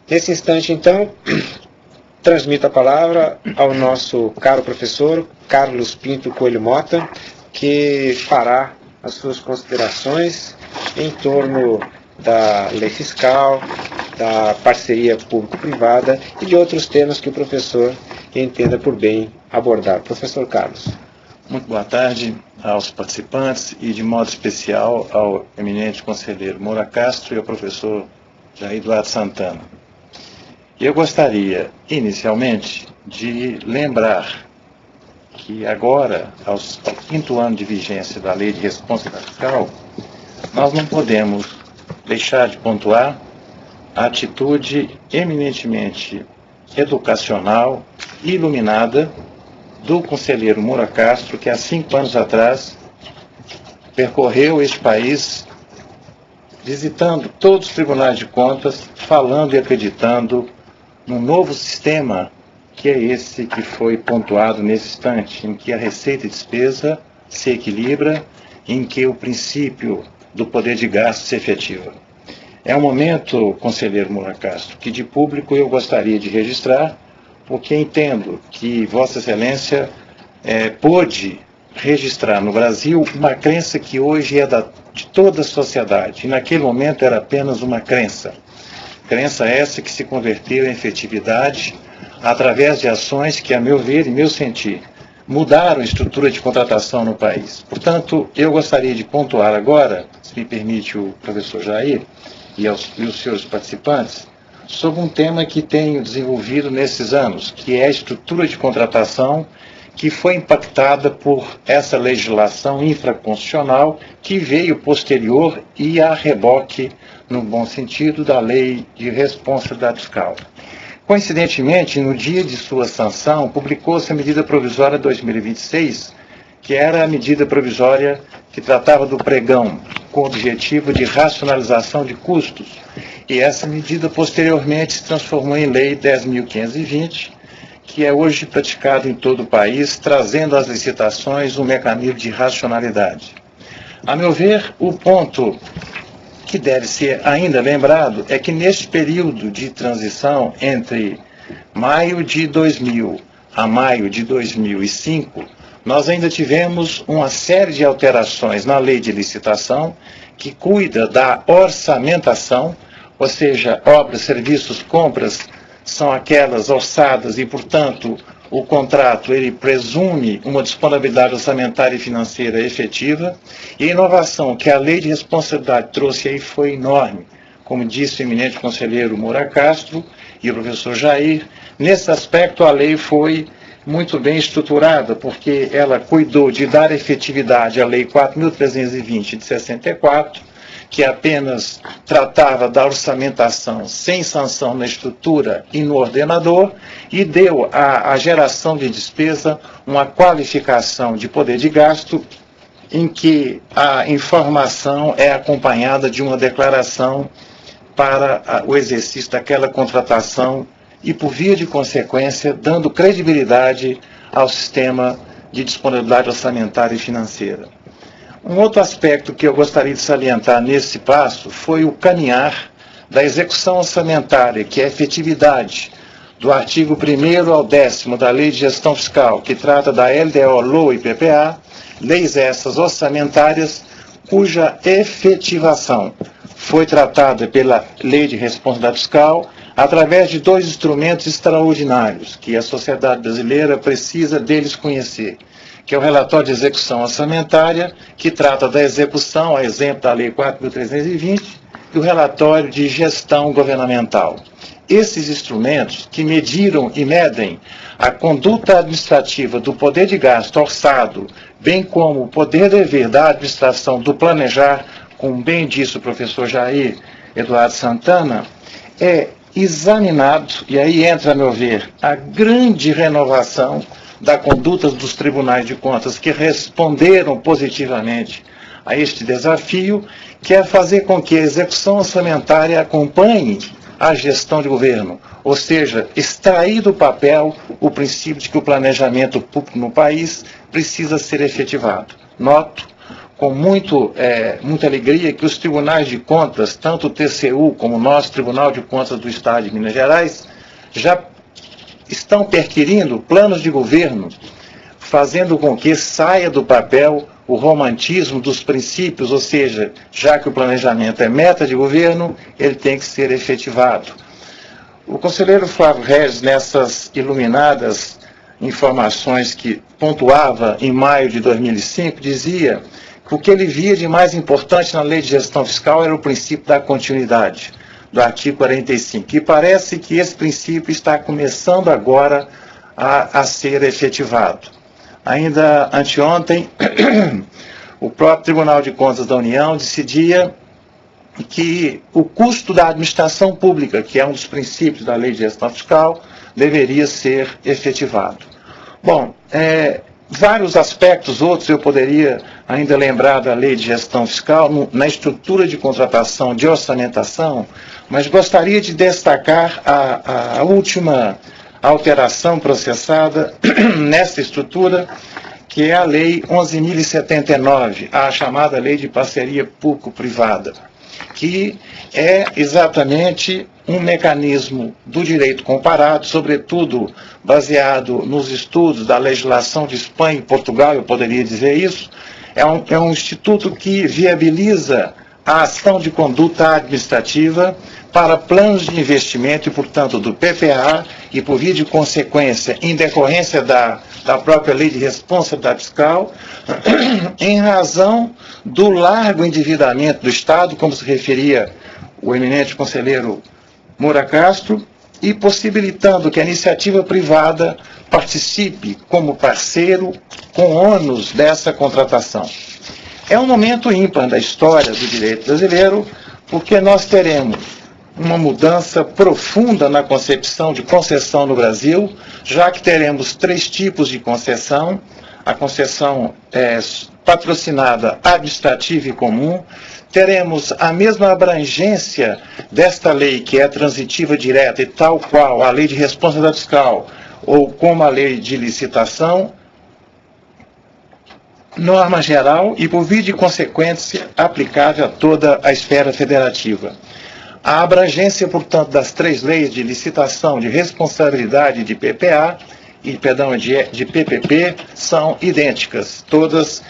Nesse instante, então, transmito a palavra ao nosso caro professor Carlos Pinto Coelho Mota, que fará as suas considerações em torno da lei fiscal, da parceria público-privada e de outros temas que o professor entenda por bem abordar. Professor Carlos. Muito boa tarde aos participantes e, de modo especial, ao eminente conselheiro Moura Castro e ao professor Jair Eduardo Santana. Eu gostaria, inicialmente, de lembrar que agora, ao 5º ano de vigência da Lei de Responsabilidade Fiscal, nós não podemos deixar de pontuar a atitude eminentemente educacional e iluminada do conselheiro Moura Castro, que há 5 anos atrás percorreu este país visitando todos os tribunais de contas, falando e acreditando num novo sistema que é esse que foi pontuado nesse instante, em que a receita e despesa se equilibra, em que o princípio do poder de gasto se efetiva. É um momento, conselheiro Moura Castro, que de público eu gostaria de registrar, porque entendo que Vossa Excelência pôde registrar no Brasil uma crença que hoje é de toda a sociedade, e naquele momento era apenas uma crença. Crença essa que se converteu em efetividade através de ações que, a meu ver e meu sentir, mudaram a estrutura de contratação no país. Portanto, eu gostaria de pontuar agora, se me permite o professor Jair e os senhores participantes, sobre um tema que tenho desenvolvido nesses anos, que é a estrutura de contratação que foi impactada por essa legislação infraconstitucional que veio posterior e a reboque, no bom sentido, da Lei de Responsabilidade Fiscal. Coincidentemente, no dia de sua sanção, publicou-se a medida provisória 2026, que era a medida provisória que tratava do pregão, com o objetivo de racionalização de custos. E essa medida, posteriormente, se transformou em Lei 10.520, que é hoje praticado em todo o país, trazendo às licitações um mecanismo de racionalidade. A meu ver, o ponto que deve ser ainda lembrado é que neste período de transição entre maio de 2000 a maio de 2005, nós ainda tivemos uma série de alterações na lei de licitação que cuida da orçamentação, ou seja, obras, serviços, compras são aquelas orçadas e, portanto, o contrato ele presume uma disponibilidade orçamentária e financeira efetiva, e a inovação que a Lei de Responsabilidade trouxe aí foi enorme. Como disse o eminente conselheiro Moura Castro e o professor Jair, nesse aspecto a lei foi muito bem estruturada, porque ela cuidou de dar efetividade à Lei 4.320 de 64, que apenas tratava da orçamentação sem sanção na estrutura e no ordenador, e deu à geração de despesa uma qualificação de poder de gasto, em que a informação é acompanhada de uma declaração para o exercício daquela contratação e, por via de consequência, dando credibilidade ao sistema de disponibilidade orçamentária e financeira. Um outro aspecto que eu gostaria de salientar nesse passo foi o caminhar da execução orçamentária, que é a efetividade do artigo 1º ao 10º da Lei de Gestão Fiscal, que trata da LDO, LOA e PPA, leis essas orçamentárias cuja efetivação foi tratada pela Lei de Responsabilidade Fiscal através de 2 instrumentos extraordinários que a sociedade brasileira precisa deles conhecer, que é o relatório de execução orçamentária, que trata da execução, a exemplo da Lei 4.320, e o relatório de gestão governamental. Esses instrumentos que mediram e medem a conduta administrativa do poder de gasto orçado, bem como o poder-dever da administração do planejar, como bem disse o professor Jair Eduardo Santana, é examinado, e aí entra, a meu ver, a grande renovação da conduta dos tribunais de contas que responderam positivamente a este desafio, que é fazer com que a execução orçamentária acompanhe a gestão de governo, ou seja, extrair do papel o princípio de que o planejamento público no país precisa ser efetivado. Noto com muita alegria que os tribunais de contas, tanto o TCU como o nosso Tribunal de Contas do Estado de Minas Gerais, já estão perquirindo planos de governo, fazendo com que saia do papel o romantismo dos princípios, ou seja, já que o planejamento é meta de governo, ele tem que ser efetivado. O conselheiro Flávio Regis, nessas iluminadas informações que pontuava em maio de 2005, dizia que o que ele via de mais importante na Lei de Gestão Fiscal era o princípio da continuidade, do artigo 45. E parece que esse princípio está começando agora a ser efetivado. Ainda anteontem, o próprio Tribunal de Contas da União decidia que o custo da administração pública, que é um dos princípios da Lei de Gestão Fiscal, deveria ser efetivado. Bom, vários aspectos, outros eu poderia ainda lembrar da Lei de Gestão Fiscal, na estrutura de contratação de orçamentação, mas gostaria de destacar a última alteração processada nessa estrutura, que é a Lei 11.079, a chamada Lei de Parceria Público-Privada, que é exatamente um mecanismo do direito comparado, sobretudo baseado nos estudos da legislação de Espanha e Portugal, eu poderia dizer isso. É um instituto que viabiliza a ação de conduta administrativa para planos de investimento e, portanto, do PPA, e por via de consequência, em decorrência da própria Lei de Responsabilidade Fiscal, em razão do largo endividamento do Estado, como se referia o eminente conselheiro Moura Castro, e possibilitando que a iniciativa privada participe como parceiro com ônus dessa contratação. É um momento ímpar da história do direito brasileiro, porque nós teremos uma mudança profunda na concepção de concessão no Brasil, já que teremos 3 tipos de concessão: a concessão patrocinada, administrativa e comum. Teremos a mesma abrangência desta lei, que é transitiva direta e tal qual a Lei de Responsabilidade Fiscal, ou como a Lei de Licitação, norma geral e, por via de consequência, aplicável a toda a esfera federativa. A abrangência, portanto, das 3 leis de licitação, de responsabilidade de PPA e, de PPP são idênticas, todas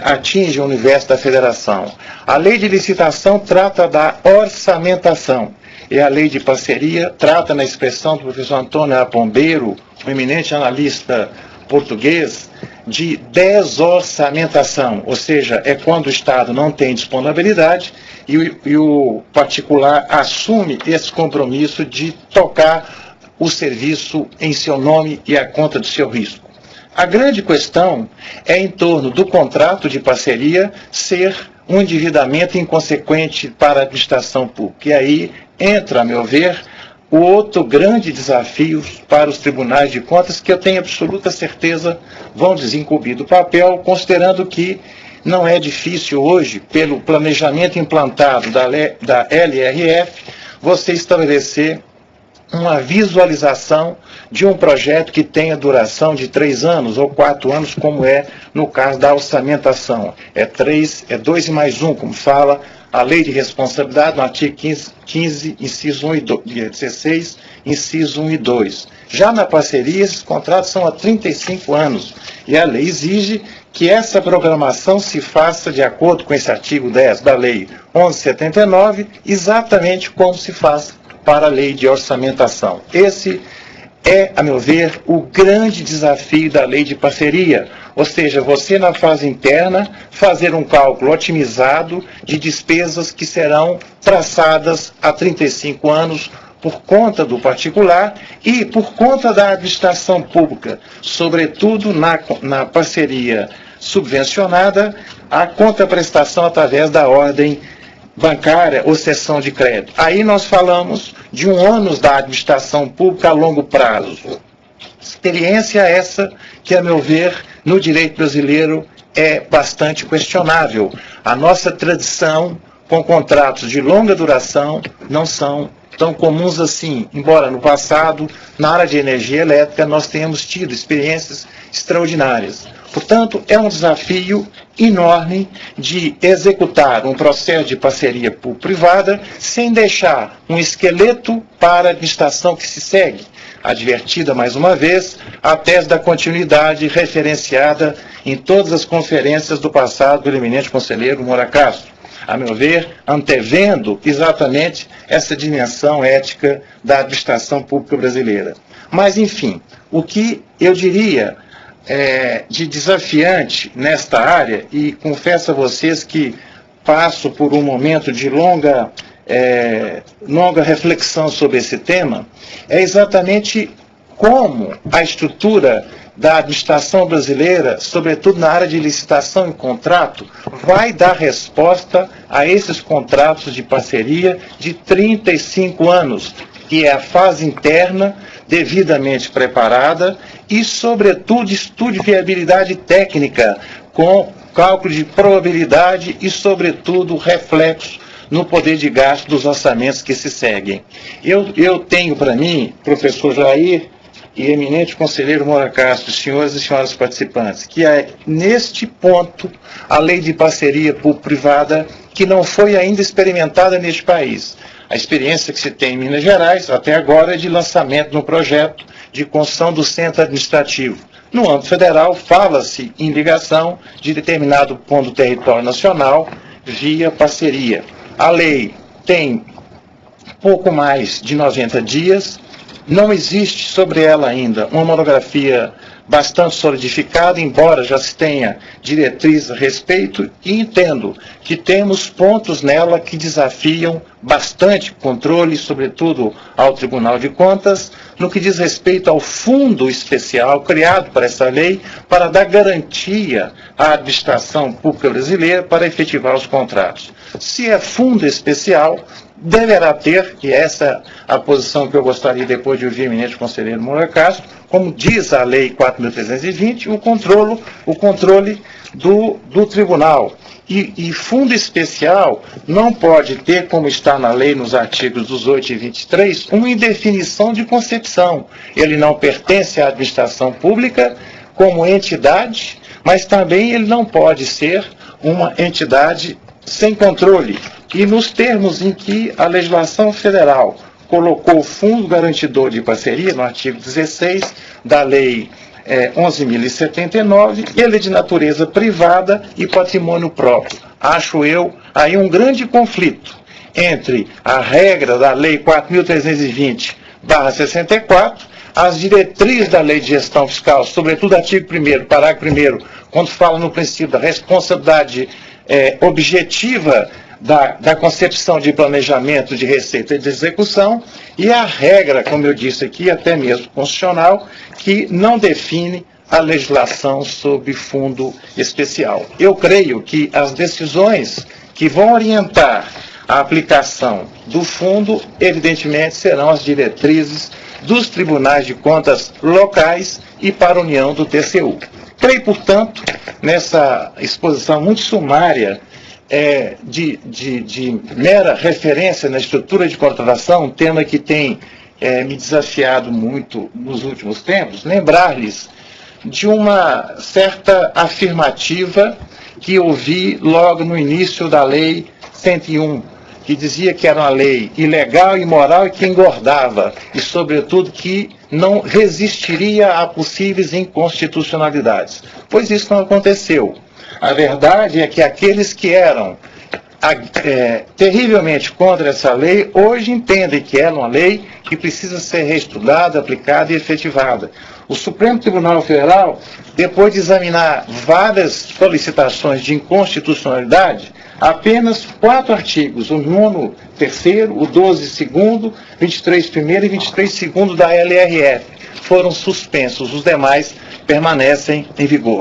atingem o universo da federação. A lei de licitação trata da orçamentação e a lei de parceria trata, na expressão do professor Antônio Apombeiro, um eminente analista português, de desorçamentação, ou seja, é quando o Estado não tem disponibilidade e o particular assume esse compromisso de tocar o serviço em seu nome e à conta do seu risco. A grande questão é em torno do contrato de parceria ser um endividamento inconsequente para a administração pública. E aí entra, a meu ver, o outro grande desafio para os tribunais de contas, que eu tenho absoluta certeza vão desincumbir do papel, considerando que não é difícil hoje, pelo planejamento implantado da LRF, você estabelecer uma visualização de um projeto que tenha duração de 3 anos ou 4 anos, como é no caso da orçamentação. É 2 e mais 1, como fala a Lei de Responsabilidade, no artigo 15, inciso 1 e 16, inciso 1 e 2. Já na parceria, esses contratos são há 35 anos, e a lei exige que essa programação se faça de acordo com esse artigo 10 da Lei 11.79, exatamente como se faz para a lei de orçamentação. Esse é, a meu ver, o grande desafio da lei de parceria, ou seja, você na fase interna fazer um cálculo otimizado de despesas que serão traçadas há 35 anos por conta do particular e por conta da administração pública, sobretudo na parceria subvencionada, a contraprestação através da ordem bancária ou cessão de crédito. Aí nós falamos de um ônus da administração pública a longo prazo. Experiência essa que, a meu ver, no direito brasileiro é bastante questionável. A nossa tradição com contratos de longa duração não são tão comuns assim, embora no passado, na área de energia elétrica, nós tenhamos tido experiências extraordinárias. Portanto, é um desafio enorme de executar um processo de parceria público-privada sem deixar um esqueleto para a administração que se segue. Advertida mais uma vez a tese da continuidade referenciada em todas as conferências do passado pelo eminente conselheiro Moura Castro, a meu ver, antevendo exatamente essa dimensão ética da administração pública brasileira. Mas, enfim, o que eu diria de desafiante nesta área, e confesso a vocês que passo por um momento de longa reflexão sobre esse tema, é exatamente como a estrutura da administração brasileira, sobretudo na área de licitação e contrato, vai dar resposta a esses contratos de parceria de 35 anos, que é a fase interna devidamente preparada e, sobretudo, estudo de viabilidade técnica, com cálculo de probabilidade e, sobretudo, reflexo no poder de gasto dos orçamentos que se seguem. Eu tenho para mim, professor Jair e eminente conselheiro Moura Castro, senhores e senhoras participantes, que é neste ponto a lei de parceria público-privada que não foi ainda experimentada neste país. A experiência que se tem em Minas Gerais, até agora, é de lançamento no projeto de construção do centro administrativo. No âmbito federal, fala-se em ligação de determinado ponto do território nacional via parceria. A lei tem pouco mais de 90 dias, não existe sobre ela ainda uma monografia bastante solidificada, embora já se tenha diretrizes a respeito, e entendo que temos pontos nela que desafiam bastante controle, sobretudo ao Tribunal de Contas, no que diz respeito ao fundo especial criado para essa lei, para dar garantia à administração pública brasileira para efetivar os contratos. Se é fundo especial, deverá ter, e essa é a posição que eu gostaria depois de ouvir o eminente conselheiro Moura Castro, como diz a Lei 4.320, o controle do tribunal. E fundo especial não pode ter, como está na lei nos artigos 18 e 23, uma indefinição de concepção. Ele não pertence à administração pública como entidade, mas também ele não pode ser uma entidade sem controle. E nos termos em que a legislação federal colocou o Fundo Garantidor de Parceria, no artigo 16 da Lei 11.079, ele é de natureza privada e patrimônio próprio. Acho eu aí um grande conflito entre a regra da Lei 4.320/64, as diretrizes da Lei de Gestão Fiscal, sobretudo artigo 1º, parágrafo 1º, quando fala no princípio da responsabilidade objetiva da concepção de planejamento de receita e de execução, e a regra, como eu disse aqui, até mesmo constitucional, que não define a legislação sobre fundo especial. Eu creio que as decisões que vão orientar a aplicação do fundo, evidentemente, serão as diretrizes dos tribunais de contas locais e para a união do TCU. Creio, portanto, nessa exposição muito sumária de mera referência na estrutura de contratação, um tema que tem me desafiado muito nos últimos tempos, lembrar-lhes de uma certa afirmativa que ouvi logo no início da Lei 101, que dizia que era uma lei ilegal, imoral e que engordava, e, sobretudo, que não resistiria a possíveis inconstitucionalidades. Pois isso não aconteceu. A verdade é que aqueles que eram terrivelmente contra essa lei, hoje entendem que é uma lei que precisa ser reestudada, aplicada e efetivada. O Supremo Tribunal Federal, depois de examinar várias solicitações de inconstitucionalidade, apenas 4 artigos, o 9º, 3º, o 12º, 2º, 23º e 23º da LRF, foram suspensos. Os demais permanecem em vigor.